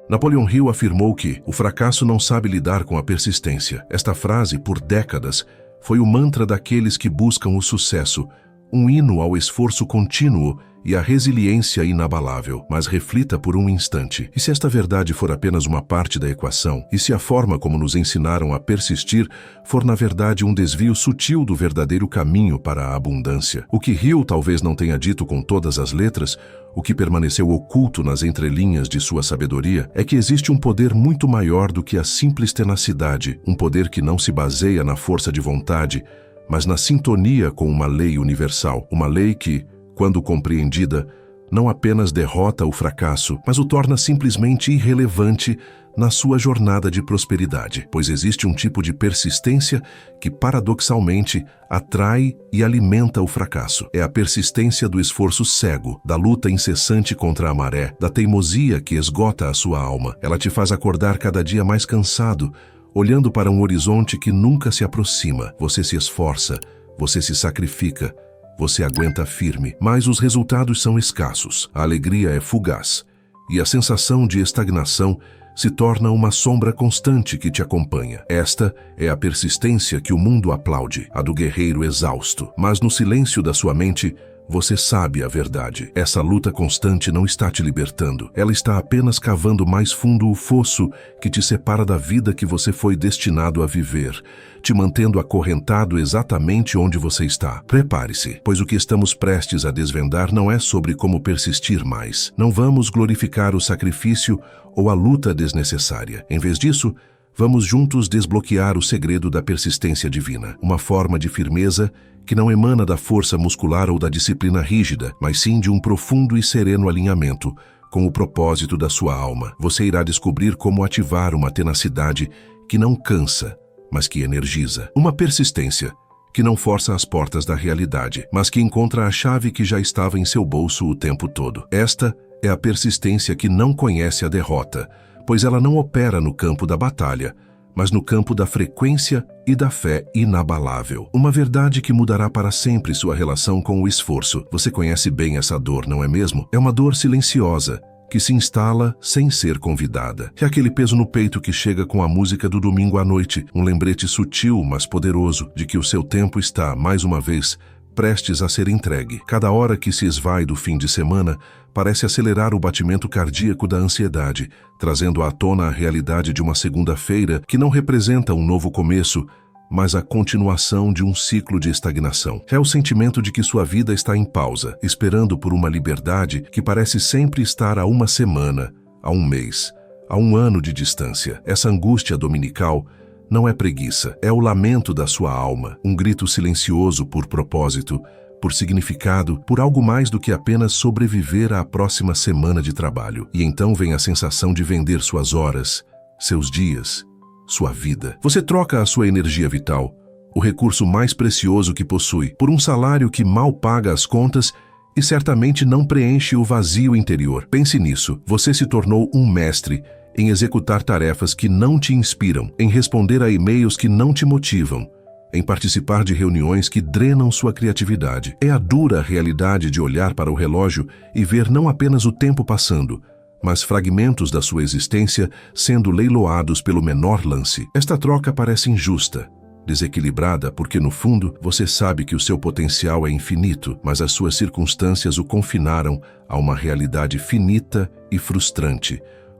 Napoleon Hill afirmou que o fracasso não sabe lidar com a persistência. Esta frase, por décadas, foi o mantra daqueles que buscam o sucesso, um hino ao esforço contínuo e à resiliência inabalável. Mas reflita por um instante. E se esta verdade for apenas uma parte da equação? E se a forma como nos ensinaram a persistir for, na verdade, um desvio sutil do verdadeiro caminho para a abundância? O que Hill talvez não tenha dito com todas as letras, o que permaneceu oculto nas entrelinhas de sua sabedoria, é que existe um poder muito maior do que a simples tenacidade, um poder que não se baseia na força de vontade, mas na sintonia com uma lei universal, uma lei que, quando compreendida, não apenas derrota o fracasso, mas o torna simplesmente irrelevante na sua jornada de prosperidade, pois existe um tipo de persistência que, paradoxalmente, atrai e alimenta o fracasso. É a persistência do esforço cego, da luta incessante contra a maré, da teimosia que esgota a sua alma. Ela te faz acordar cada dia mais cansado, olhando para um horizonte que nunca se aproxima. Você se esforça, você se sacrifica, você aguenta firme, mas os resultados são escassos, a alegria é fugaz, e a sensação de estagnação se torna uma sombra constante que te acompanha. Esta é a persistência que o mundo aplaude, a do guerreiro exausto. Mas no silêncio da sua mente, você sabe a verdade. Essa luta constante não está te libertando. Ela está apenas cavando mais fundo o fosso que te separa da vida que você foi destinado a viver, te mantendo acorrentado exatamente onde você está. Prepare-se, pois o que estamos prestes a desvendar não é sobre como persistir mais. Não vamos glorificar o sacrifício ou a luta desnecessária. Em vez disso, vamos juntos desbloquear o segredo da persistência divina, uma forma de firmeza que não emana da força muscular ou da disciplina rígida, mas sim de um profundo e sereno alinhamento com o propósito da sua alma. Você irá descobrir como ativar uma tenacidade que não cansa, mas que energiza. Uma persistência que não força as portas da realidade, mas que encontra a chave que já estava em seu bolso o tempo todo. Esta é a persistência que não conhece a derrota, pois ela não opera no campo da batalha, mas no campo da frequência e da fé inabalável. Uma verdade que mudará para sempre sua relação com o esforço. Você conhece bem essa dor, não é mesmo? É uma dor silenciosa, que se instala sem ser convidada. É aquele peso no peito que chega com a música do domingo à noite, um lembrete sutil, mas poderoso, de que o seu tempo está, mais uma vez, prestes a ser entregue. Cada hora que se esvai do fim de semana parece acelerar o batimento cardíaco da ansiedade, trazendo à tona a realidade de uma segunda-feira que não representa um novo começo, mas a continuação de um ciclo de estagnação. É o sentimento de que sua vida está em pausa, esperando por uma liberdade que parece sempre estar a uma semana, a um mês, a um ano de distância. Essa angústia dominical não é preguiça, é o lamento da sua alma, um grito silencioso por propósito, por significado, por algo mais do que apenas sobreviver à próxima semana de trabalho. E então vem a sensação de vender suas horas, seus dias, sua vida. Você troca a sua energia vital, o recurso mais precioso que possui, por um salário que mal paga as contas e certamente não preenche o vazio interior. Pense nisso, você se tornou um mestre em executar tarefas que não te inspiram, em responder a e-mails que não te motivam, em participar de reuniões que drenam sua criatividade. É a dura realidade de olhar para o relógio e ver não apenas o tempo passando, mas fragmentos da sua existência sendo leiloados pelo menor lance. Esta troca parece injusta, desequilibrada, porque no fundo você sabe que o seu potencial é infinito, mas as suas circunstâncias o confinaram a uma realidade finita e frustrante,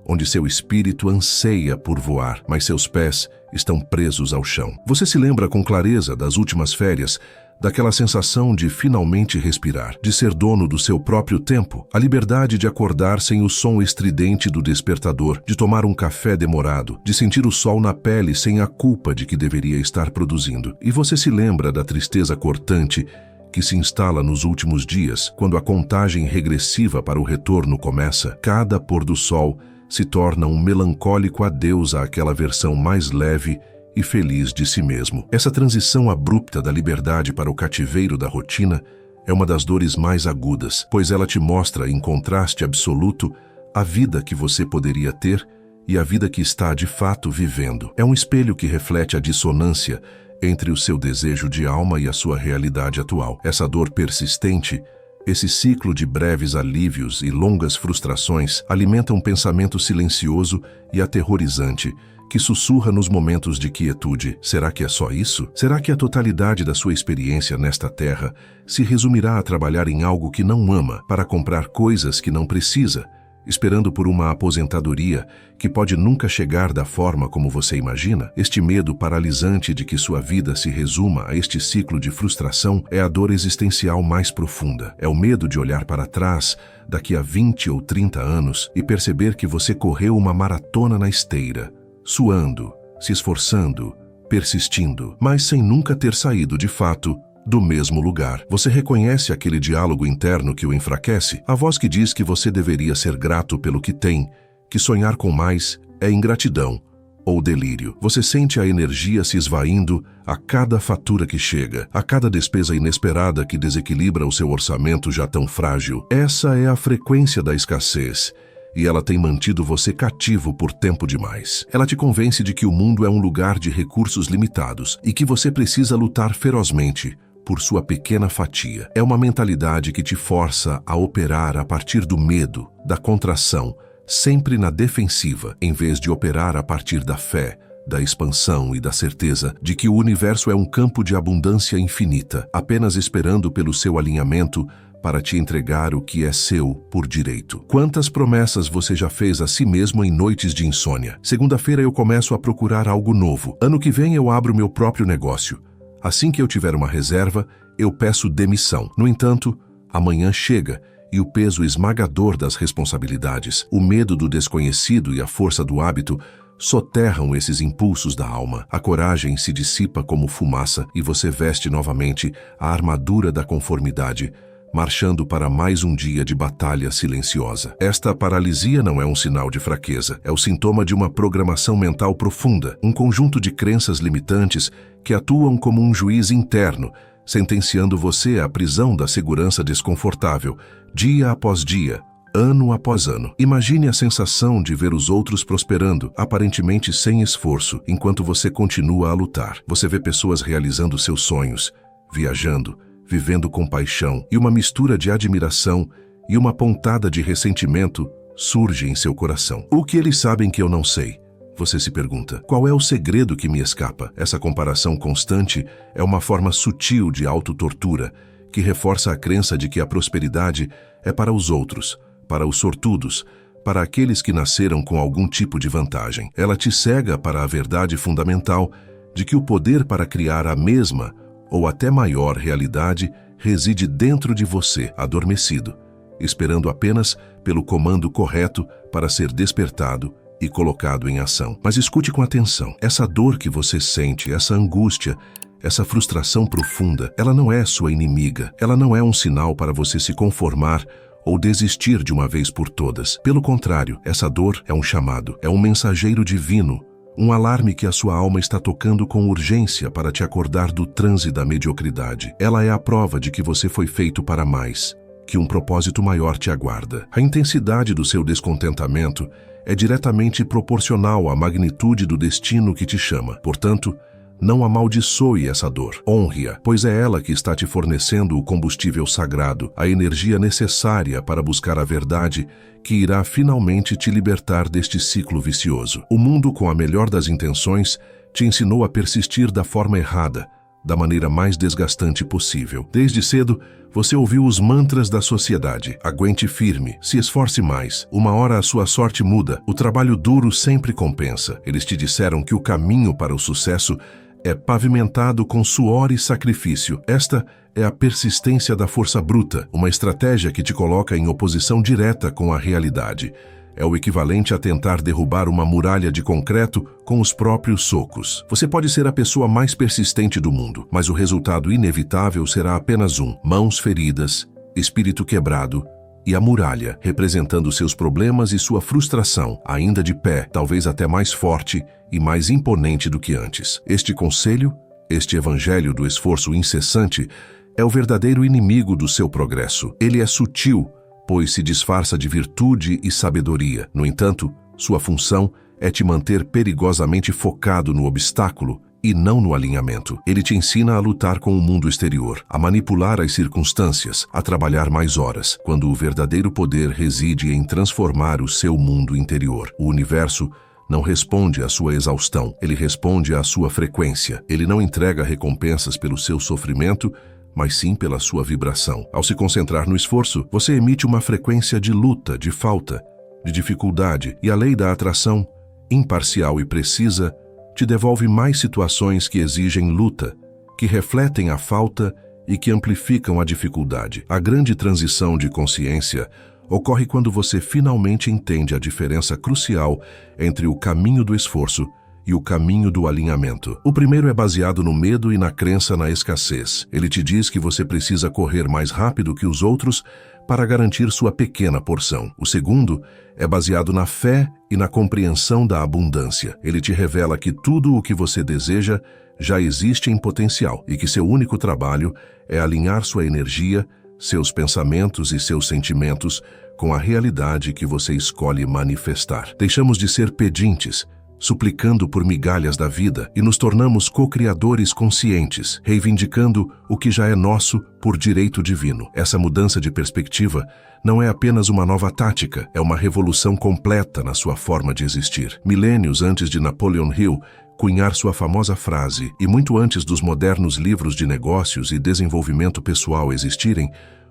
onde seu espírito anseia por voar, mas seus pés estão presos ao chão. Você se lembra com clareza das últimas férias, daquela sensação de finalmente respirar, de ser dono do seu próprio tempo, a liberdade de acordar sem o som estridente do despertador, de tomar um café demorado, de sentir o sol na pele sem a culpa de que deveria estar produzindo. E você se lembra da tristeza cortante que se instala nos últimos dias, quando a contagem regressiva para o retorno começa. Cada pôr do sol se torna um melancólico adeus àquela versão mais leve e feliz de si mesmo. Essa transição abrupta da liberdade para o cativeiro da rotina é uma das dores mais agudas, pois ela te mostra, em contraste absoluto, a vida que você poderia ter e a vida que está de fato vivendo. É um espelho que reflete a dissonância entre o seu desejo de alma e a sua realidade atual. Essa dor persistente Esse ciclo de breves alívios e longas frustrações alimenta um pensamento silencioso e aterrorizante que sussurra nos momentos de quietude. Será que é só isso? Será que a totalidade da sua experiência nesta terra se resumirá a trabalhar em algo que não ama, para comprar coisas que não precisa, esperando por uma aposentadoria que pode nunca chegar da forma como você imagina? Este medo paralisante de que sua vida se resuma a este ciclo de frustração é a dor existencial mais profunda. É o medo de olhar para trás daqui a 20 ou 30 anos e perceber que você correu uma maratona na esteira, suando, se esforçando, persistindo, mas sem nunca ter saído de fato do mesmo lugar. Você reconhece aquele diálogo interno que o enfraquece? A voz que diz que você deveria ser grato pelo que tem, que sonhar com mais é ingratidão ou delírio. Você sente a energia se esvaindo a cada fatura que chega, a cada despesa inesperada que desequilibra o seu orçamento já tão frágil. Essa é a frequência da escassez, e ela tem mantido você cativo por tempo demais. Ela te convence de que o mundo é um lugar de recursos limitados e que você precisa lutar ferozmente por sua pequena fatia. É uma mentalidade que te força a operar a partir do medo, da contração, sempre na defensiva, em vez de operar a partir da fé, da expansão e da certeza de que o universo é um campo de abundância infinita, apenas esperando pelo seu alinhamento para te entregar o que é seu por direito. Quantas promessas você já fez a si mesmo em noites de insônia? Segunda-feira eu começo a procurar algo novo. Ano que vem eu abro meu próprio negócio. Assim que eu tiver uma reserva, eu peço demissão. No entanto, amanhã chega e o peso esmagador das responsabilidades, o medo do desconhecido e a força do hábito soterram esses impulsos da alma. A coragem se dissipa como fumaça e você veste novamente a armadura da conformidade, marchando para mais um dia de batalha silenciosa. Esta paralisia não é um sinal de fraqueza, é o sintoma de uma programação mental profunda, um conjunto de crenças limitantes que atuam como um juiz interno, sentenciando você à prisão da segurança desconfortável, dia após dia, ano após ano. Imagine a sensação de ver os outros prosperando, aparentemente sem esforço, enquanto você continua a lutar. Você vê pessoas realizando seus sonhos, viajando, vivendo com paixão, e uma mistura de admiração e uma pontada de ressentimento surge em seu coração. O que eles sabem que eu não sei? Você se pergunta. Qual é o segredo que me escapa? Essa comparação constante é uma forma sutil de autotortura que reforça a crença de que a prosperidade é para os outros, para os sortudos, para aqueles que nasceram com algum tipo de vantagem. Ela te cega para a verdade fundamental de que o poder para criar a mesma ou até maior realidade reside dentro de você, adormecido, esperando apenas pelo comando correto para ser despertado e colocado em ação. Mas escute com atenção. Essa dor que você sente, essa angústia, essa frustração profunda, ela não é sua inimiga. Ela não é um sinal para você se conformar ou desistir de uma vez por todas. Pelo contrário, essa dor é um chamado, é um mensageiro divino, um alarme que a sua alma está tocando com urgência para te acordar do transe da mediocridade. Ela é a prova de que você foi feito para mais, que um propósito maior te aguarda. A intensidade do seu descontentamento é diretamente proporcional à magnitude do destino que te chama. Portanto, não amaldiçoe essa dor. Honre-a, pois é ela que está te fornecendo o combustível sagrado, a energia necessária para buscar a verdade que irá finalmente te libertar deste ciclo vicioso. O mundo, com a melhor das intenções, te ensinou a persistir da forma errada, da maneira mais desgastante possível. Desde cedo, você ouviu os mantras da sociedade. Aguente firme, se esforce mais. Uma hora a sua sorte muda, o trabalho duro sempre compensa. Eles te disseram que o caminho para o sucesso é pavimentado com suor e sacrifício. Esta é a persistência da força bruta, uma estratégia que te coloca em oposição direta com a realidade. É o equivalente a tentar derrubar uma muralha de concreto com os próprios socos. Você pode ser a pessoa mais persistente do mundo, mas o resultado inevitável será apenas um: mãos feridas, espírito quebrado e a muralha, representando seus problemas e sua frustração, ainda de pé, talvez até mais forte e mais imponente do que antes. Este conselho, este evangelho do esforço incessante, é o verdadeiro inimigo do seu progresso. Ele é sutil, pois se disfarça de virtude e sabedoria. No entanto, sua função é te manter perigosamente focado no obstáculo e não no alinhamento. Ele te ensina a lutar com o mundo exterior, a manipular as circunstâncias, a trabalhar mais horas, quando o verdadeiro poder reside em transformar o seu mundo interior. O universo não responde à sua exaustão, ele responde à sua frequência. Ele não entrega recompensas pelo seu sofrimento, mas sim pela sua vibração. Ao se concentrar no esforço, você emite uma frequência de luta, de falta, de dificuldade, e a lei da atração, imparcial e precisa, te devolve mais situações que exigem luta, que refletem a falta e que amplificam a dificuldade. A grande transição de consciência ocorre quando você finalmente entende a diferença crucial entre o caminho do esforço e o caminho do alinhamento. O primeiro é baseado no medo e na crença na escassez. Ele te diz que você precisa correr mais rápido que os outros para garantir sua pequena porção. O segundo é baseado na fé e na compreensão da abundância. Ele te revela que tudo o que você deseja já existe em potencial e que seu único trabalho é alinhar sua energia, seus pensamentos e seus sentimentos com a realidade que você escolhe manifestar. Deixamos de ser pedintes, suplicando por migalhas da vida, e nos tornamos co-criadores conscientes, reivindicando o que já é nosso por direito divino. Essa mudança de perspectiva não é apenas uma nova tática, é uma revolução completa na sua forma de existir. Milênios antes de Napoleon Hill cunhar sua famosa frase, e muito antes dos modernos livros de negócios e desenvolvimento pessoal existirem,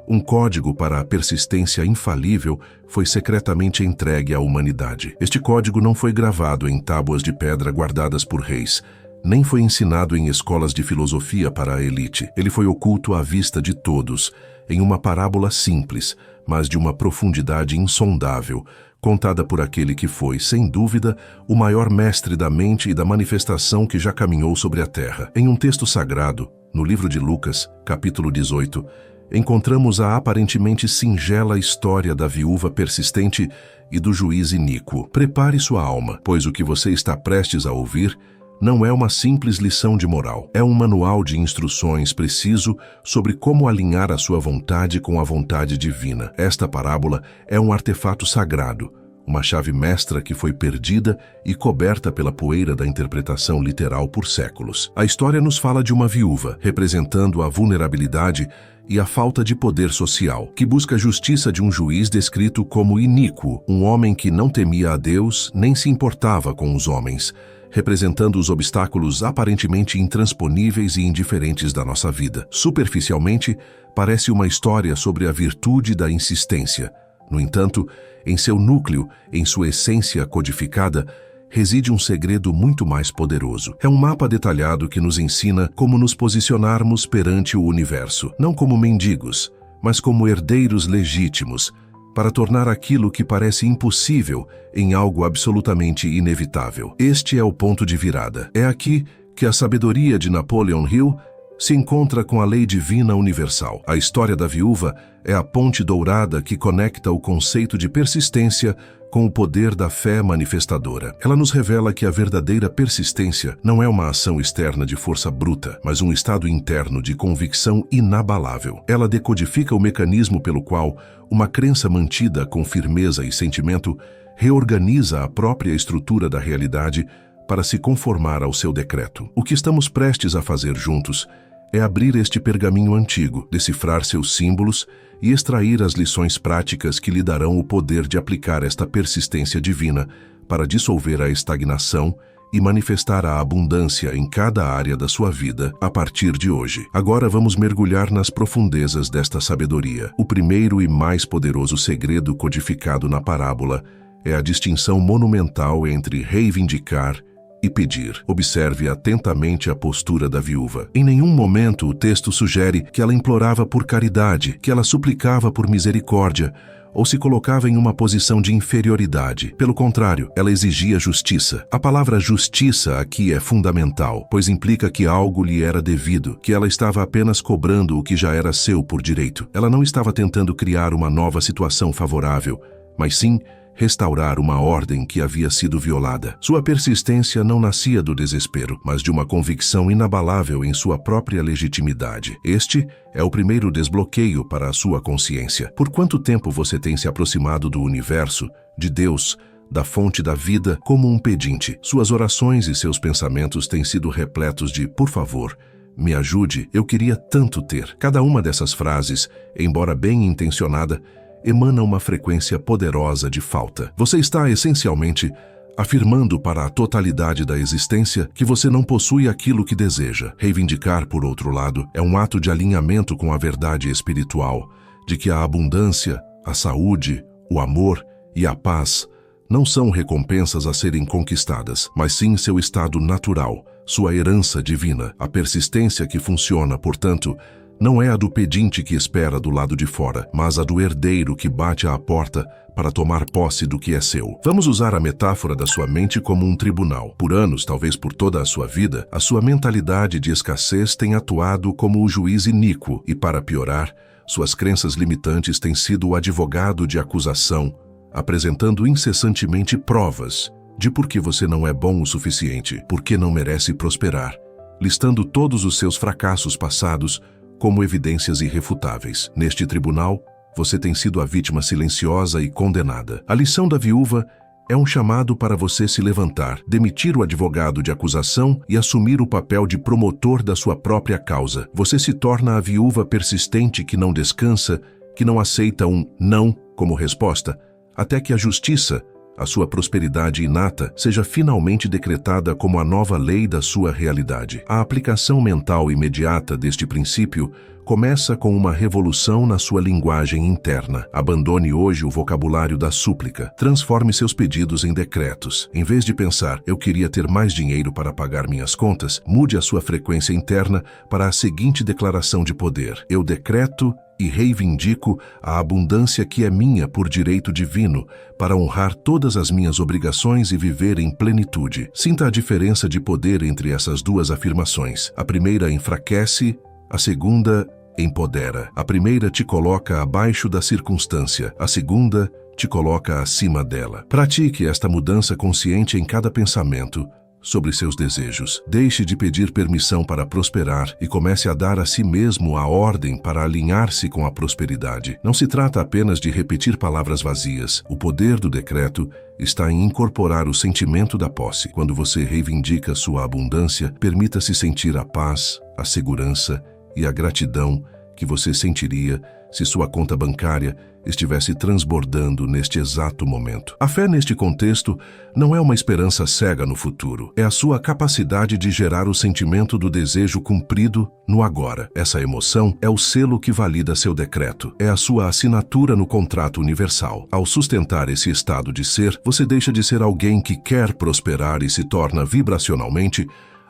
um código para a persistência infalível foi secretamente entregue à humanidade. Este código não foi gravado em tábuas de pedra guardadas por reis, nem foi ensinado em escolas de filosofia para a elite. Ele foi oculto à vista de todos, em uma parábola simples, mas de uma profundidade insondável, contada por aquele que foi, sem dúvida, o maior mestre da mente e da manifestação que já caminhou sobre a terra. Em um texto sagrado, no livro de Lucas, capítulo 18, encontramos a aparentemente singela história da viúva persistente e do juiz iníquo. Prepare sua alma, pois o que você está prestes a ouvir não é uma simples lição de moral. É um manual de instruções preciso sobre como alinhar a sua vontade com a vontade divina. Esta parábola é um artefato sagrado, uma chave mestra que foi perdida e coberta pela poeira da interpretação literal por séculos. A história nos fala de uma viúva, representando a vulnerabilidade e a falta de poder social, que busca a justiça de um juiz descrito como iníquo, um homem que não temia a Deus nem se importava com os homens, representando os obstáculos aparentemente intransponíveis e indiferentes da nossa vida. Superficialmente, parece uma história sobre a virtude da insistência. No entanto, em seu núcleo, em sua essência codificada, reside um segredo muito mais poderoso. É um mapa detalhado que nos ensina como nos posicionarmos perante o universo, não como mendigos, mas como herdeiros legítimos, para tornar aquilo que parece impossível em algo absolutamente inevitável. Este é o ponto de virada. É aqui que a sabedoria de Napoleon Hill se encontra com a lei divina universal. A história da viúva é a ponte dourada que conecta o conceito de persistência com o poder da fé manifestadora. Ela nos revela que a verdadeira persistência não é uma ação externa de força bruta, mas um estado interno de convicção inabalável. Ela decodifica o mecanismo pelo qual uma crença mantida com firmeza e sentimento reorganiza a própria estrutura da realidade para se conformar ao seu decreto. O que estamos prestes a fazer juntos é abrir este pergaminho antigo, decifrar seus símbolos e extrair as lições práticas que lhe darão o poder de aplicar esta persistência divina para dissolver a estagnação e manifestar a abundância em cada área da sua vida a partir de hoje. Agora vamos mergulhar nas profundezas desta sabedoria. O primeiro e mais poderoso segredo codificado na parábola é a distinção monumental entre reivindicar e pedir. Observe atentamente a postura da viúva. Em nenhum momento o texto sugere que ela implorava por caridade, que ela suplicava por misericórdia, ou se colocava em uma posição de inferioridade. Pelo contrário, ela exigia justiça. A palavra justiça aqui é fundamental, pois implica que algo lhe era devido, que ela estava apenas cobrando o que já era seu por direito. Ela não estava tentando criar uma nova situação favorável, mas sim restaurar uma ordem que havia sido violada. Sua persistência não nascia do desespero, mas de uma convicção inabalável em sua própria legitimidade. Este é o primeiro desbloqueio para a sua consciência. Por quanto tempo você tem se aproximado do universo, de Deus, da fonte da vida, como um pedinte. Suas orações e seus pensamentos têm sido repletos de "por favor, me ajude, eu queria tanto ter". Cada uma dessas frases, embora bem intencionada, emana uma frequência poderosa de falta. Você está, essencialmente, afirmando para a totalidade da existência que você não possui aquilo que deseja. Reivindicar, por outro lado, é um ato de alinhamento com a verdade espiritual, de que a abundância, a saúde, o amor e a paz não são recompensas a serem conquistadas, mas sim seu estado natural, sua herança divina. A persistência que funciona, portanto, não é a do pedinte que espera do lado de fora, mas a do herdeiro que bate à porta para tomar posse do que é seu. Vamos usar a metáfora da sua mente como um tribunal. Por anos, talvez por toda a sua vida, a sua mentalidade de escassez tem atuado como o juiz iníquo e, para piorar, suas crenças limitantes têm sido o advogado de acusação, apresentando incessantemente provas de por que você não é bom o suficiente, por que não merece prosperar, listando todos os seus fracassos passados como evidências irrefutáveis. Neste tribunal, você tem sido a vítima silenciosa e condenada. A lição da viúva é um chamado para você se levantar, demitir o advogado de acusação e assumir o papel de promotor da sua própria causa. Você se torna a viúva persistente que não descansa, que não aceita um não como resposta, até que a justiça, a sua prosperidade inata, seja finalmente decretada como a nova lei da sua realidade. A aplicação mental imediata deste princípio começa com uma revolução na sua linguagem interna. Abandone hoje o vocabulário da súplica. Transforme seus pedidos em decretos. Em vez de pensar, eu queria ter mais dinheiro para pagar minhas contas, mude a sua frequência interna para a seguinte declaração de poder: eu decreto e reivindico a abundância que é minha por direito divino, para honrar todas as minhas obrigações e viver em plenitude. Sinta a diferença de poder entre essas duas afirmações. A primeira enfraquece, a segunda empodera. A primeira te coloca abaixo da circunstância, a segunda te coloca acima dela. Pratique esta mudança consciente em cada pensamento sobre seus desejos. Deixe de pedir permissão para prosperar e comece a dar a si mesmo a ordem para alinhar-se com a prosperidade. Não se trata apenas de repetir palavras vazias. O poder do decreto está em incorporar o sentimento da posse. Quando você reivindica sua abundância, permita-se sentir a paz, a segurança e a gratidão que você sentiria se sua conta bancária estivesse transbordando neste exato momento. A fé neste contexto não é uma esperança cega no futuro, é a sua capacidade de gerar o sentimento do desejo cumprido no agora. Essa emoção é o selo que valida seu decreto, é a sua assinatura no contrato universal. Ao sustentar esse estado de ser, você deixa de ser alguém que quer prosperar e se torna vibracionalmente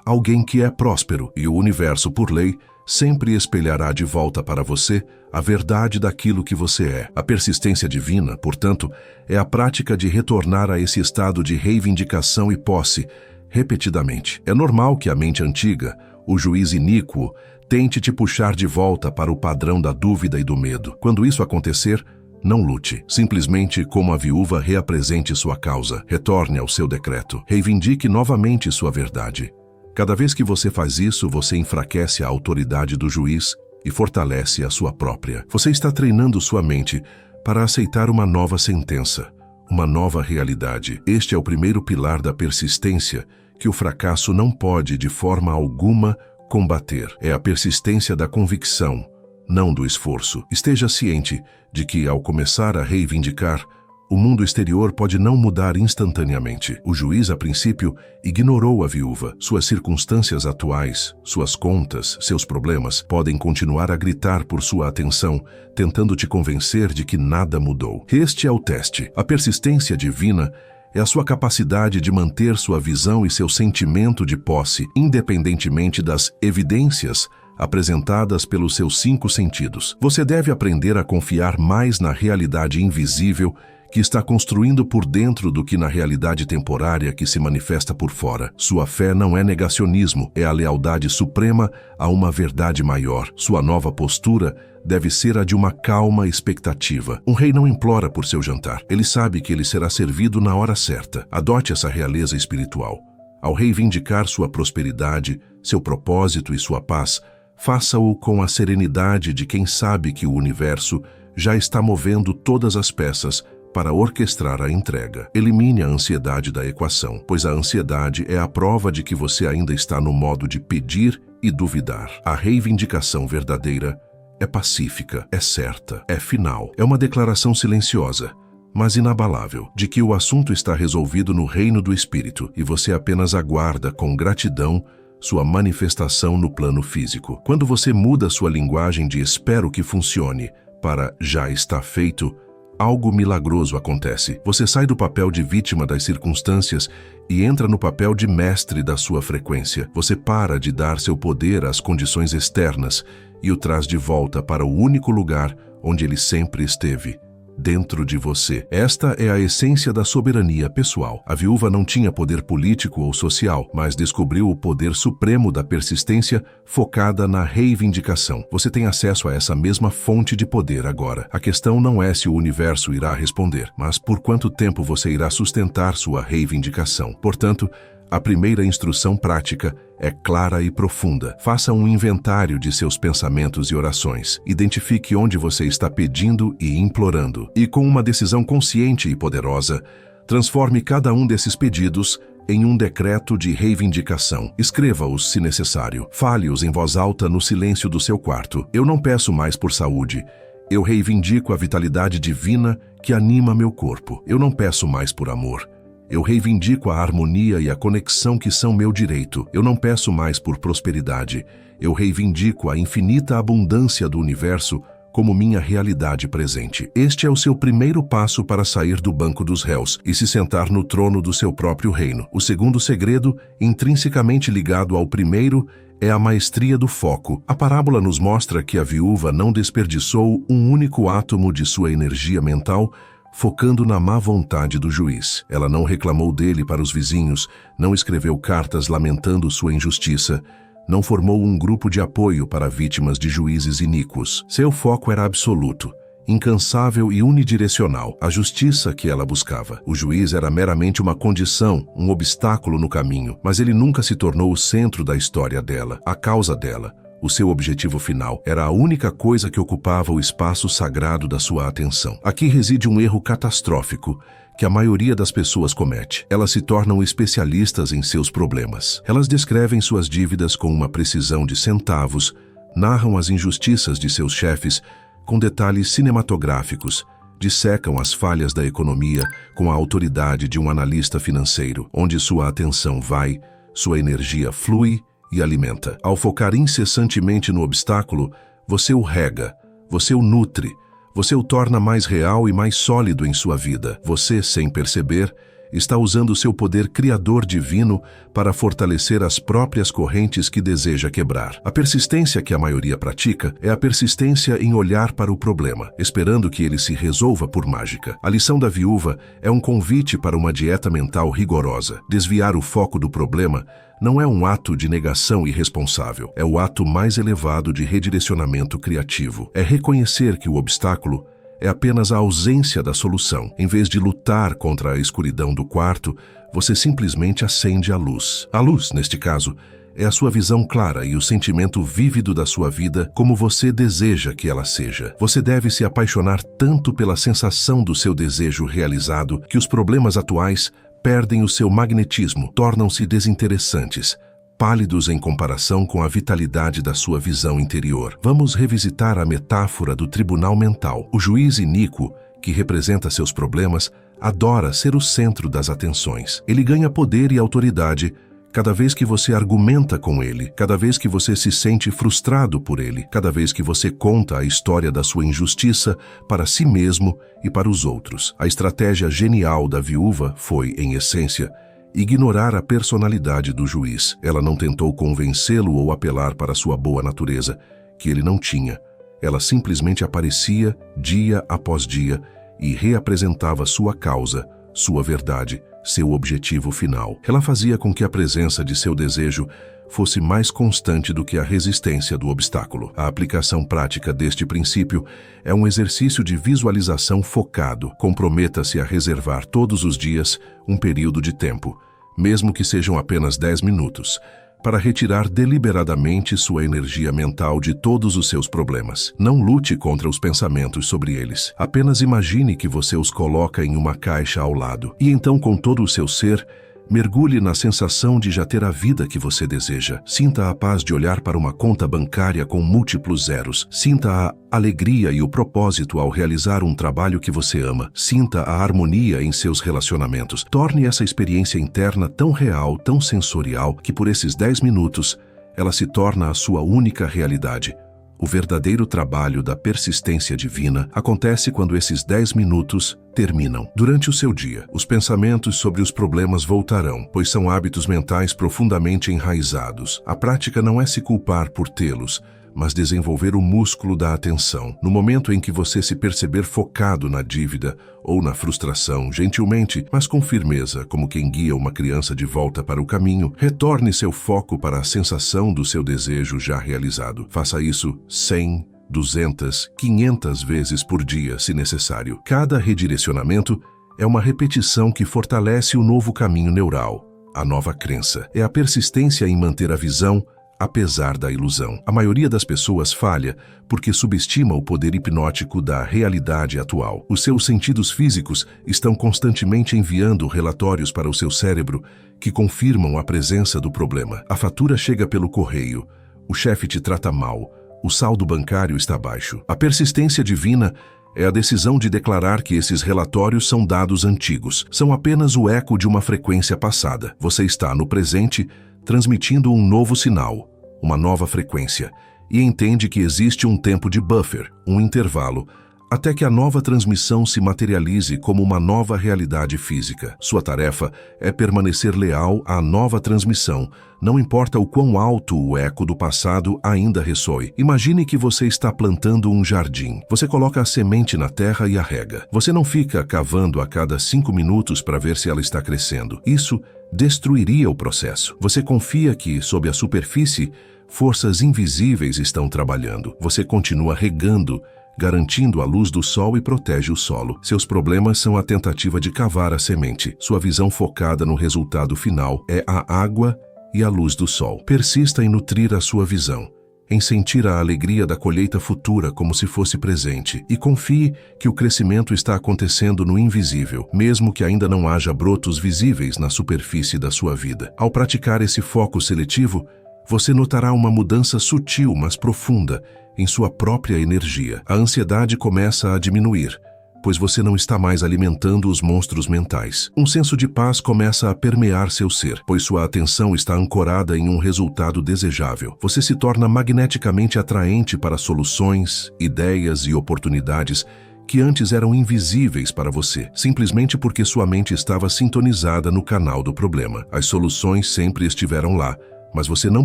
alguém que é próspero, e o universo, por lei, sempre espelhará de volta para você a verdade daquilo que você é. A persistência divina, portanto, é a prática de retornar a esse estado de reivindicação e posse repetidamente. É normal que a mente antiga, o juiz iníquo, tente te puxar de volta para o padrão da dúvida e do medo. Quando isso acontecer, não lute. Simplesmente, como a viúva, reapresente sua causa. Retorne ao seu decreto. Reivindique novamente sua verdade. Cada vez que você faz isso, você enfraquece a autoridade do juiz e fortalece a sua própria. Você está treinando sua mente para aceitar uma nova sentença, uma nova realidade. Este é o primeiro pilar da persistência que o fracasso não pode, de forma alguma, combater. É a persistência da convicção, não do esforço. Esteja ciente de que, ao começar a reivindicar, o mundo exterior pode não mudar instantaneamente. O juiz, a princípio, ignorou a viúva. Suas circunstâncias atuais, suas contas, seus problemas podem continuar a gritar por sua atenção, tentando te convencer de que nada mudou. Este é o teste. A persistência divina é a sua capacidade de manter sua visão e seu sentimento de posse, independentemente das evidências apresentadas pelos seus 5 sentidos. Você deve aprender a confiar mais na realidade invisível que está construindo por dentro do que na realidade temporária que se manifesta por fora. Sua fé não é negacionismo, é a lealdade suprema a uma verdade maior. Sua nova postura deve ser a de uma calma expectativa. Um rei não implora por seu jantar. Ele sabe que ele será servido na hora certa. Adote essa realeza espiritual. Ao reivindicar sua prosperidade, seu propósito e sua paz, faça-o com a serenidade de quem sabe que o universo já está movendo todas as peças para orquestrar a entrega. Elimine a ansiedade da equação, pois a ansiedade é a prova de que você ainda está no modo de pedir e duvidar. A reivindicação verdadeira é pacífica, é certa, é final. É uma declaração silenciosa, mas inabalável, de que o assunto está resolvido no reino do Espírito e você apenas aguarda com gratidão sua manifestação no plano físico. Quando você muda sua linguagem de espero que funcione para já está feito, algo milagroso acontece. Você sai do papel de vítima das circunstâncias e entra no papel de mestre da sua frequência. Você para de dar seu poder às condições externas e o traz de volta para o único lugar onde ele sempre esteve, dentro de você. Esta é a essência da soberania pessoal. A viúva não tinha poder político ou social, mas descobriu o poder supremo da persistência focada na reivindicação. Você tem acesso a essa mesma fonte de poder agora. A questão não é se o universo irá responder, mas por quanto tempo você irá sustentar sua reivindicação. Portanto, a primeira instrução prática é clara e profunda. Faça um inventário de seus pensamentos e orações. Identifique onde você está pedindo e implorando. E com uma decisão consciente e poderosa, transforme cada um desses pedidos em um decreto de reivindicação. Escreva-os se necessário. Fale-os em voz alta no silêncio do seu quarto. Eu não peço mais por saúde. Eu reivindico a vitalidade divina que anima meu corpo. Eu não peço mais por amor. Eu reivindico a harmonia e a conexão que são meu direito. Eu não peço mais por prosperidade. Eu reivindico a infinita abundância do universo como minha realidade presente. Este é o seu primeiro passo para sair do banco dos réus e se sentar no trono do seu próprio reino. O segundo segredo, intrinsecamente ligado ao primeiro, é a maestria do foco. A parábola nos mostra que a viúva não desperdiçou um único átomo de sua energia mental focando na má vontade do juiz. Ela não reclamou dele para os vizinhos, não escreveu cartas lamentando sua injustiça, não formou um grupo de apoio para vítimas de juízes iníquos. Seu foco era absoluto, incansável e unidirecional, a justiça que ela buscava. O juiz era meramente uma condição, um obstáculo no caminho, mas ele nunca se tornou o centro da história dela, a causa dela. O seu objetivo final era a única coisa que ocupava o espaço sagrado da sua atenção. Aqui reside um erro catastrófico que a maioria das pessoas comete. Elas se tornam especialistas em seus problemas. Elas descrevem suas dívidas com uma precisão de centavos, narram as injustiças de seus chefes com detalhes cinematográficos, dissecam as falhas da economia com a autoridade de um analista financeiro. Onde sua atenção vai, sua energia flui e alimenta. Ao focar incessantemente no obstáculo, você o rega, você o nutre, você o torna mais real e mais sólido em sua vida. Você, sem perceber, está usando seu poder criador divino para fortalecer as próprias correntes que deseja quebrar. A persistência que a maioria pratica é a persistência em olhar para o problema, esperando que ele se resolva por mágica. A lição da viúva é um convite para uma dieta mental rigorosa. Desviar o foco do problema não é um ato de negação irresponsável, é o ato mais elevado de redirecionamento criativo. É reconhecer que o obstáculo é apenas a ausência da solução. Em vez de lutar contra a escuridão do quarto, você simplesmente acende a luz. A luz, neste caso, é a sua visão clara e o sentimento vívido da sua vida como você deseja que ela seja. Você deve se apaixonar tanto pela sensação do seu desejo realizado que os problemas atuais perdem o seu magnetismo, tornam-se desinteressantes, pálidos em comparação com a vitalidade da sua visão interior. Vamos revisitar a metáfora do tribunal mental. O juiz iníquo, que representa seus problemas, adora ser o centro das atenções. Ele ganha poder e autoridade cada vez que você argumenta com ele, cada vez que você se sente frustrado por ele, cada vez que você conta a história da sua injustiça para si mesmo e para os outros. A estratégia genial da viúva foi, em essência, ignorar a personalidade do juiz. Ela não tentou convencê-lo ou apelar para sua boa natureza, que ele não tinha. Ela simplesmente aparecia dia após dia e reapresentava sua causa, sua verdade, seu objetivo final. Ela fazia com que a presença de seu desejo fosse mais constante do que a resistência do obstáculo. A aplicação prática deste princípio é um exercício de visualização focado. Comprometa-se a reservar todos os dias um período de tempo, mesmo que sejam apenas 10 minutos, para retirar deliberadamente sua energia mental de todos os seus problemas. Não lute contra os pensamentos sobre eles. Apenas imagine que você os coloca em uma caixa ao lado. E então, com todo o seu ser, mergulhe na sensação de já ter a vida que você deseja. Sinta a paz de olhar para uma conta bancária com múltiplos zeros. Sinta a alegria e o propósito ao realizar um trabalho que você ama. Sinta a harmonia em seus relacionamentos. Torne essa experiência interna tão real, tão sensorial, que por esses 10 minutos ela se torna a sua única realidade. O verdadeiro trabalho da persistência divina acontece quando esses 10 minutos terminam. Durante o seu dia, os pensamentos sobre os problemas voltarão, pois são hábitos mentais profundamente enraizados. A prática não é se culpar por tê-los, mas desenvolver o músculo da atenção. No momento em que você se perceber focado na dívida ou na frustração, gentilmente, mas com firmeza, como quem guia uma criança de volta para o caminho, retorne seu foco para a sensação do seu desejo já realizado. Faça isso 100, 200, 500 vezes por dia, se necessário. Cada redirecionamento é uma repetição que fortalece o novo caminho neural, a nova crença. É a persistência em manter a visão apesar da ilusão. A maioria das pessoas falha porque subestima o poder hipnótico da realidade atual. Os seus sentidos físicos estão constantemente enviando relatórios para o seu cérebro que confirmam a presença do problema. A fatura chega pelo correio, o chefe te trata mal, o saldo bancário está baixo. A persistência divina é a decisão de declarar que esses relatórios são dados antigos, são apenas o eco de uma frequência passada. Você está no presente, transmitindo um novo sinal, uma nova frequência, e entende que existe um tempo de buffer, um intervalo, até que a nova transmissão se materialize como uma nova realidade física. Sua tarefa é permanecer leal à nova transmissão, não importa o quão alto o eco do passado ainda ressoe. Imagine que você está plantando um jardim. Você coloca a semente na terra e a rega. Você não fica cavando a cada 5 minutos para ver se ela está crescendo. Isso destruiria o processo. Você confia que, sob a superfície, forças invisíveis estão trabalhando. Você continua regando, garantindo a luz do sol e protege o solo. Seus problemas são a tentativa de cavar a semente. Sua visão focada no resultado final é a água e a luz do sol. Persista em nutrir a sua visão, em sentir a alegria da colheita futura como se fosse presente, e confie que o crescimento está acontecendo no invisível, mesmo que ainda não haja brotos visíveis na superfície da sua vida. Ao praticar esse foco seletivo, você notará uma mudança sutil, mas profunda, em sua própria energia. A ansiedade começa a diminuir, pois você não está mais alimentando os monstros mentais. Um senso de paz começa a permear seu ser, pois sua atenção está ancorada em um resultado desejável. Você se torna magneticamente atraente para soluções, ideias e oportunidades que antes eram invisíveis para você, simplesmente porque sua mente estava sintonizada no canal do problema. As soluções sempre estiveram lá, mas você não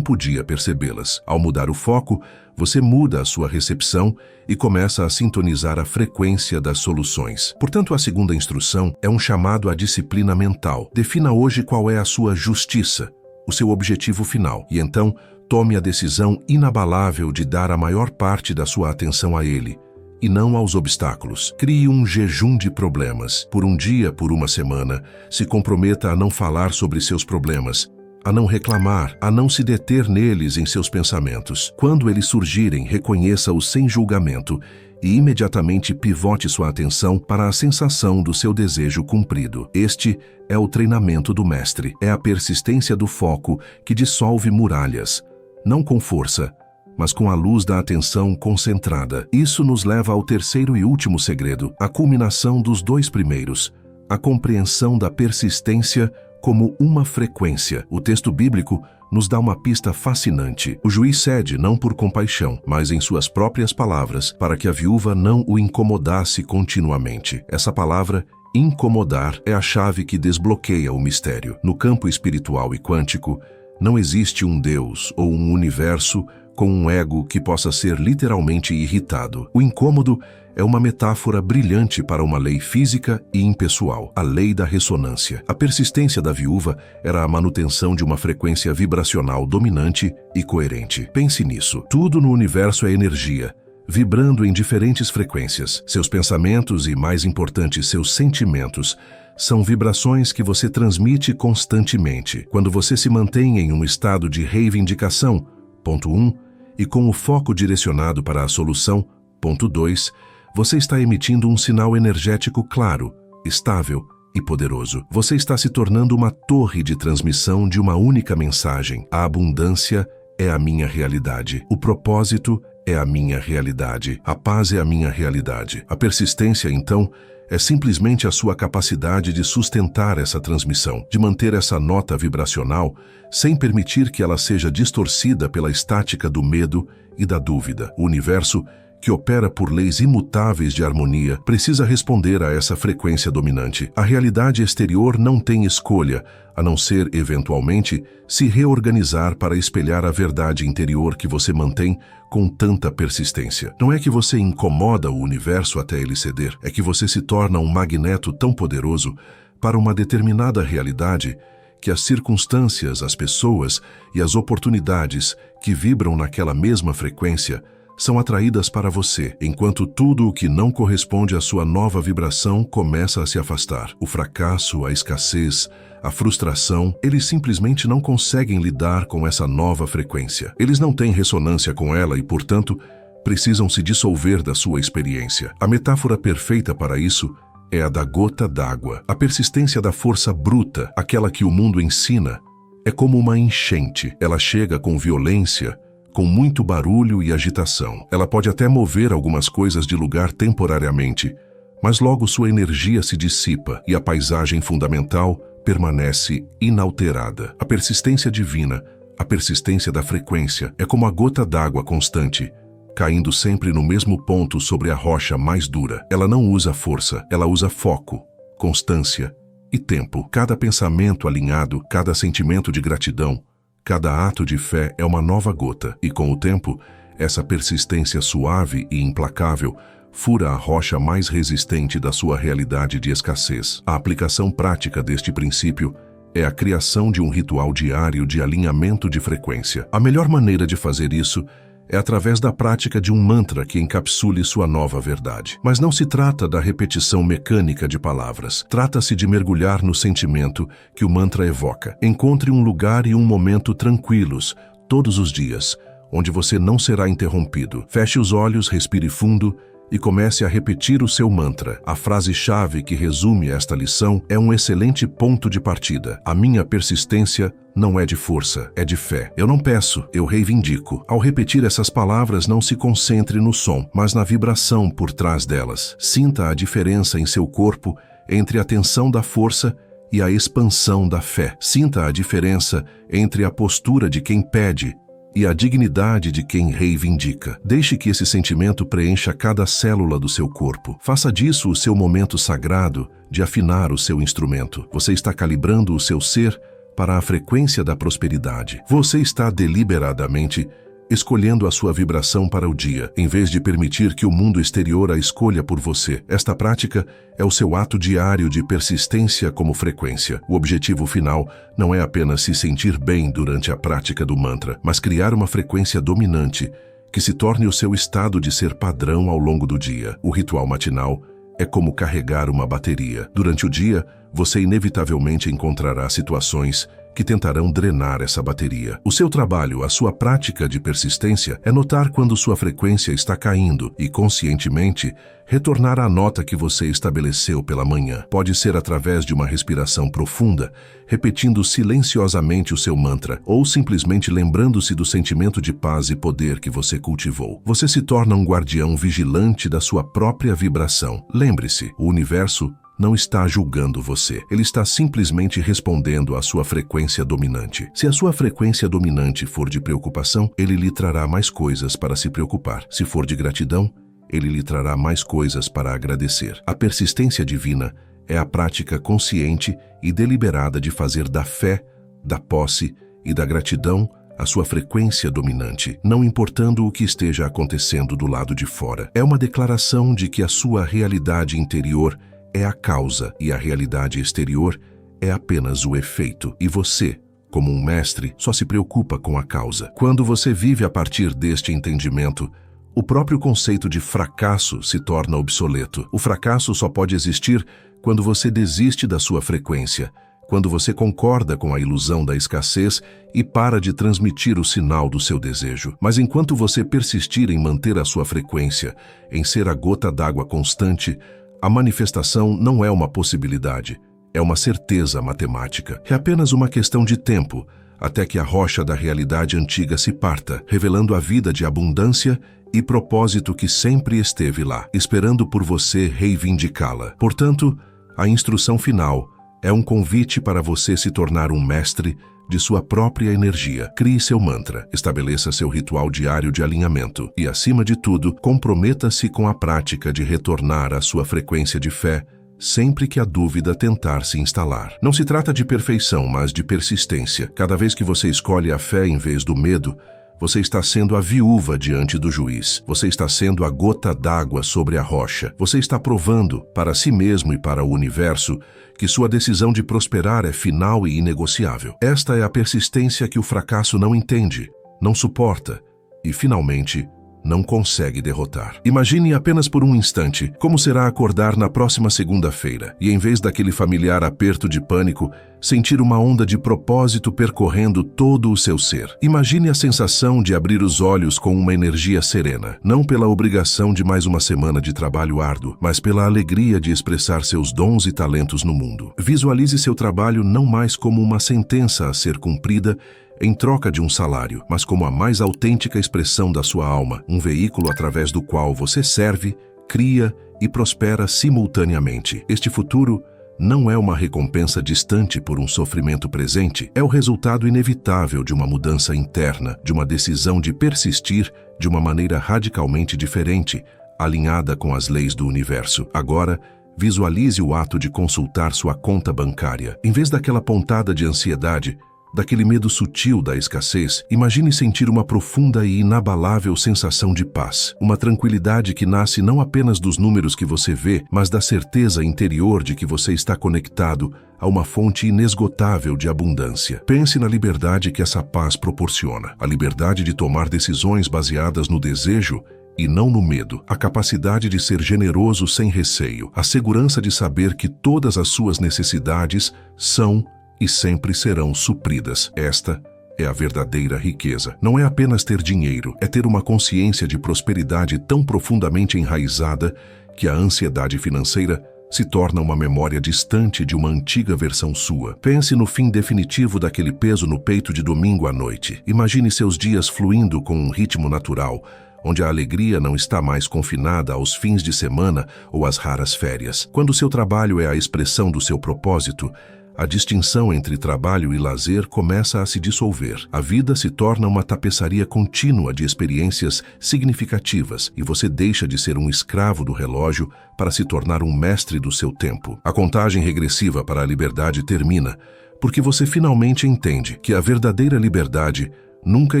podia percebê-las. Ao mudar o foco, você muda a sua recepção e começa a sintonizar a frequência das soluções. Portanto, a segunda instrução é um chamado à disciplina mental. Defina hoje qual é a sua justiça, o seu objetivo final, e então tome a decisão inabalável de dar a maior parte da sua atenção a ele, e não aos obstáculos. Crie um jejum de problemas. Por um dia, por uma semana, se comprometa a não falar sobre seus problemas, a não reclamar, a não se deter neles em seus pensamentos. Quando eles surgirem, reconheça-os sem julgamento e imediatamente pivote sua atenção para a sensação do seu desejo cumprido. Este é o treinamento do mestre. É a persistência do foco que dissolve muralhas, não com força, mas com a luz da atenção concentrada. Isso nos leva ao terceiro e último segredo, a culminação dos 2 primeiros, a compreensão da persistência como uma frequência. O texto bíblico nos dá uma pista fascinante. O juiz cede não por compaixão, mas em suas próprias palavras, para que a viúva não o incomodasse continuamente. Essa palavra, incomodar, é a chave que desbloqueia o mistério. No campo espiritual e quântico, não existe um Deus ou um universo com um ego que possa ser literalmente irritado. O incômodo é uma metáfora brilhante para uma lei física e impessoal, a lei da ressonância. A persistência da viúva era a manutenção de uma frequência vibracional dominante e coerente. Pense nisso. Tudo no universo é energia, vibrando em diferentes frequências. Seus pensamentos e, mais importante, seus sentimentos são vibrações que você transmite constantemente. Quando você se mantém em um estado de reivindicação, ponto 1, e com o foco direcionado para a solução, ponto 2, você está emitindo um sinal energético claro, estável e poderoso. Você está se tornando uma torre de transmissão de uma única mensagem. A abundância é a minha realidade. O propósito é a minha realidade. A paz é a minha realidade. A persistência, então, é simplesmente a sua capacidade de sustentar essa transmissão, de manter essa nota vibracional sem permitir que ela seja distorcida pela estática do medo e da dúvida. O universo, que opera por leis imutáveis de harmonia, precisa responder a essa frequência dominante. A realidade exterior não tem escolha, a não ser, eventualmente, se reorganizar para espelhar a verdade interior que você mantém com tanta persistência. Não é que você incomoda o universo até ele ceder, é que você se torna um magneto tão poderoso para uma determinada realidade que as circunstâncias, as pessoas e as oportunidades que vibram naquela mesma frequência são atraídas para você, enquanto tudo o que não corresponde à sua nova vibração começa a se afastar. O fracasso, a escassez, a frustração, eles simplesmente não conseguem lidar com essa nova frequência. Eles não têm ressonância com ela e, portanto, precisam se dissolver da sua experiência. A metáfora perfeita para isso é a da gota d'água. A persistência da força bruta, aquela que o mundo ensina, é como uma enchente. Ela chega com violência, com muito barulho e agitação. Ela pode até mover algumas coisas de lugar temporariamente, mas logo sua energia se dissipa e a paisagem fundamental permanece inalterada. A persistência divina, a persistência da frequência, é como a gota d'água constante, caindo sempre no mesmo ponto sobre a rocha mais dura. Ela não usa força, ela usa foco, constância e tempo. Cada pensamento alinhado, cada sentimento de gratidão, cada ato de fé é uma nova gota, e com o tempo, essa persistência suave e implacável fura a rocha mais resistente da sua realidade de escassez. A aplicação prática deste princípio é a criação de um ritual diário de alinhamento de frequência. A melhor maneira de fazer isso é através da prática de um mantra que encapsule sua nova verdade. Mas não se trata da repetição mecânica de palavras. Trata-se de mergulhar no sentimento que o mantra evoca. Encontre um lugar e um momento tranquilos, todos os dias, onde você não será interrompido. Feche os olhos, respire fundo e comece a repetir o seu mantra. A frase-chave que resume esta lição é um excelente ponto de partida. A minha persistência não é de força, é de fé. Eu não peço, eu reivindico. Ao repetir essas palavras, não se concentre no som, mas na vibração por trás delas. Sinta a diferença em seu corpo entre a tensão da força e a expansão da fé. Sinta a diferença entre a postura de quem pede e a dignidade de quem reivindica. Deixe que esse sentimento preencha cada célula do seu corpo. Faça disso o seu momento sagrado de afinar o seu instrumento. Você está calibrando o seu ser para a frequência da prosperidade. Você está deliberadamente escolhendo a sua vibração para o dia, em vez de permitir que o mundo exterior a escolha por você. Esta prática é o seu ato diário de persistência como frequência. O objetivo final não é apenas se sentir bem durante a prática do mantra, mas criar uma frequência dominante que se torne o seu estado de ser padrão ao longo do dia. O ritual matinal é como carregar uma bateria. Durante o dia, você inevitavelmente encontrará situações que tentarão drenar essa bateria. O seu trabalho, a sua prática de persistência, é notar quando sua frequência está caindo e, conscientemente, retornar à nota que você estabeleceu pela manhã. Pode ser através de uma respiração profunda, repetindo silenciosamente o seu mantra, ou simplesmente lembrando-se do sentimento de paz e poder que você cultivou. Você se torna um guardião vigilante da sua própria vibração. Lembre-se, o universo não está julgando você. Ele está simplesmente respondendo à sua frequência dominante. Se a sua frequência dominante for de preocupação, ele lhe trará mais coisas para se preocupar. Se for de gratidão, ele lhe trará mais coisas para agradecer. A persistência divina é a prática consciente e deliberada de fazer da fé, da posse e da gratidão a sua frequência dominante, não importando o que esteja acontecendo do lado de fora. É uma declaração de que a sua realidade interior é a causa e a realidade exterior é apenas o efeito. E você, como um mestre, só se preocupa com a causa. Quando você vive a partir deste entendimento, o próprio conceito de fracasso se torna obsoleto. O fracasso só pode existir quando você desiste da sua frequência, quando você concorda com a ilusão da escassez e para de transmitir o sinal do seu desejo. Mas enquanto você persistir em manter a sua frequência, em ser a gota d'água constante, a manifestação não é uma possibilidade, é uma certeza matemática. É apenas uma questão de tempo, até que a rocha da realidade antiga se parta, revelando a vida de abundância e propósito que sempre esteve lá, esperando por você reivindicá-la. Portanto, a instrução final é um convite para você se tornar um mestre de sua própria energia. Crie seu mantra, estabeleça seu ritual diário de alinhamento e, acima de tudo, comprometa-se com a prática de retornar à sua frequência de fé sempre que a dúvida tentar se instalar. Não se trata de perfeição, mas de persistência. Cada vez que você escolhe a fé em vez do medo, você está sendo a viúva diante do juiz. Você está sendo a gota d'água sobre a rocha. Você está provando para si mesmo e para o universo que sua decisão de prosperar é final e inegociável. Esta é a persistência que o fracasso não entende, não suporta e, finalmente, não consegue derrotar. Imagine apenas por um instante como será acordar na próxima segunda-feira e, em vez daquele familiar aperto de pânico, sentir uma onda de propósito percorrendo todo o seu ser. Imagine a sensação de abrir os olhos com uma energia serena, não pela obrigação de mais uma semana de trabalho árduo, mas pela alegria de expressar seus dons e talentos no mundo. Visualize seu trabalho não mais como uma sentença a ser cumprida em troca de um salário, mas como a mais autêntica expressão da sua alma, um veículo através do qual você serve, cria e prospera simultaneamente. Este futuro não é uma recompensa distante por um sofrimento presente, é o resultado inevitável de uma mudança interna, de uma decisão de persistir de uma maneira radicalmente diferente, alinhada com as leis do universo. Agora, visualize o ato de consultar sua conta bancária. Em vez daquela pontada de ansiedade, daquele medo sutil da escassez, imagine sentir uma profunda e inabalável sensação de paz. Uma tranquilidade que nasce não apenas dos números que você vê, mas da certeza interior de que você está conectado a uma fonte inesgotável de abundância. Pense na liberdade que essa paz proporciona. A liberdade de tomar decisões baseadas no desejo e não no medo. A capacidade de ser generoso sem receio. A segurança de saber que todas as suas necessidades são e sempre serão supridas. Esta é a verdadeira riqueza. Não é apenas ter dinheiro, é ter uma consciência de prosperidade tão profundamente enraizada que a ansiedade financeira se torna uma memória distante de uma antiga versão sua. Pense no fim definitivo daquele peso no peito de domingo à noite. Imagine seus dias fluindo com um ritmo natural, onde a alegria não está mais confinada aos fins de semana ou às raras férias. Quando seu trabalho é a expressão do seu propósito, a distinção entre trabalho e lazer começa a se dissolver. A vida se torna uma tapeçaria contínua de experiências significativas e você deixa de ser um escravo do relógio para se tornar um mestre do seu tempo. A contagem regressiva para a liberdade termina, porque você finalmente entende que a verdadeira liberdade nunca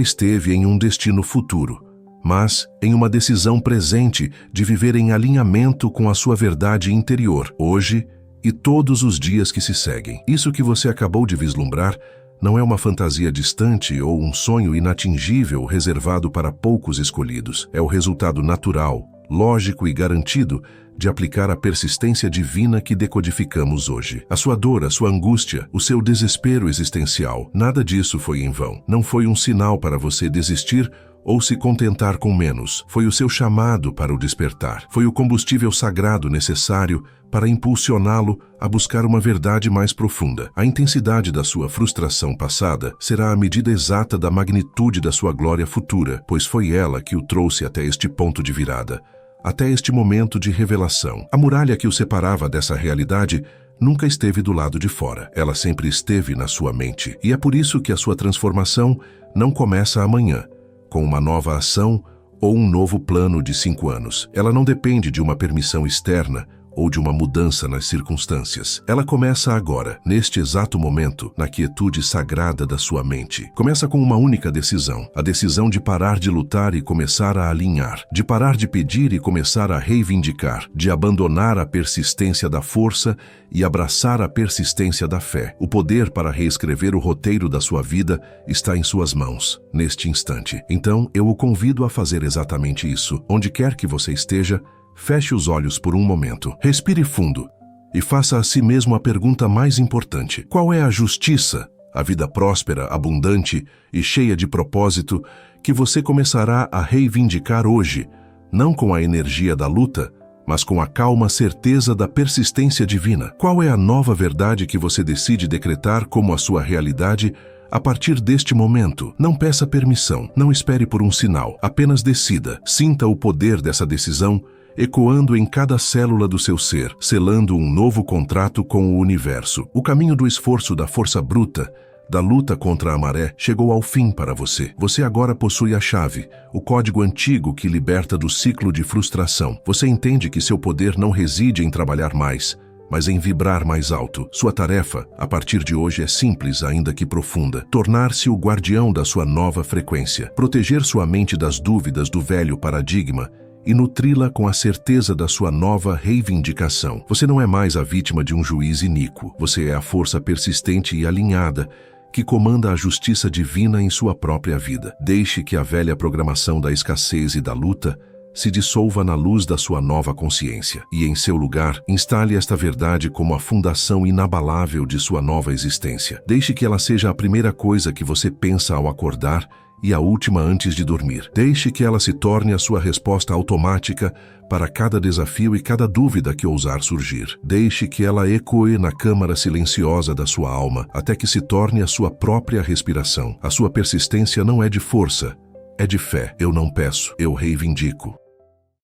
esteve em um destino futuro, mas em uma decisão presente de viver em alinhamento com a sua verdade interior, hoje e todos os dias que se seguem. Isso que você acabou de vislumbrar não é uma fantasia distante ou um sonho inatingível reservado para poucos escolhidos. É o resultado natural, lógico e garantido de aplicar a persistência divina que decodificamos hoje. A sua dor, a sua angústia, o seu desespero existencial, nada disso foi em vão. Não foi um sinal para você desistir ou se contentar com menos. Foi o seu chamado para o despertar. Foi o combustível sagrado necessário para impulsioná-lo a buscar uma verdade mais profunda. A intensidade da sua frustração passada será a medida exata da magnitude da sua glória futura, pois foi ela que o trouxe até este ponto de virada, até este momento de revelação. A muralha que o separava dessa realidade nunca esteve do lado de fora. Ela sempre esteve na sua mente. E é por isso que a sua transformação não começa amanhã, com uma nova ação ou um novo plano de 5 anos. Ela não depende de uma permissão externa ou de uma mudança nas circunstâncias. Ela começa agora, neste exato momento, na quietude sagrada da sua mente. Começa com uma única decisão: a decisão de parar de lutar e começar a alinhar, de parar de pedir e começar a reivindicar, de abandonar a persistência da força e abraçar a persistência da fé. O poder para reescrever o roteiro da sua vida está em suas mãos, neste instante. Então, eu o convido a fazer exatamente isso. Onde quer que você esteja, feche os olhos por um momento, respire fundo e faça a si mesmo a pergunta mais importante: qual é a justiça, a vida próspera, abundante e cheia de propósito que você começará a reivindicar hoje, não com a energia da luta, mas com a calma certeza da persistência divina? Qual é a nova verdade que você decide decretar como a sua realidade a partir deste momento? Não peça permissão, não espere por um sinal, apenas decida. Sinta o poder dessa decisão ecoando em cada célula do seu ser, selando um novo contrato com o universo. O caminho do esforço, da força bruta, da luta contra a maré, chegou ao fim para você. Você agora possui a chave, o código antigo que liberta do ciclo de frustração. Você entende que seu poder não reside em trabalhar mais, mas em vibrar mais alto. Sua tarefa, a partir de hoje, é simples, ainda que profunda: tornar-se o guardião da sua nova frequência, proteger sua mente das dúvidas do velho paradigma e nutri-la com a certeza da sua nova reivindicação. Você não é mais a vítima de um juiz iníquo. Você é a força persistente e alinhada que comanda a justiça divina em sua própria vida. Deixe que a velha programação da escassez e da luta se dissolva na luz da sua nova consciência. E, em seu lugar, instale esta verdade como a fundação inabalável de sua nova existência. Deixe que ela seja a primeira coisa que você pensa ao acordar e a última antes de dormir. Deixe que ela se torne a sua resposta automática para cada desafio e cada dúvida que ousar surgir. Deixe que ela ecoe na câmara silenciosa da sua alma, até que se torne a sua própria respiração. A sua persistência não é de força, é de fé. Eu não peço, eu reivindico.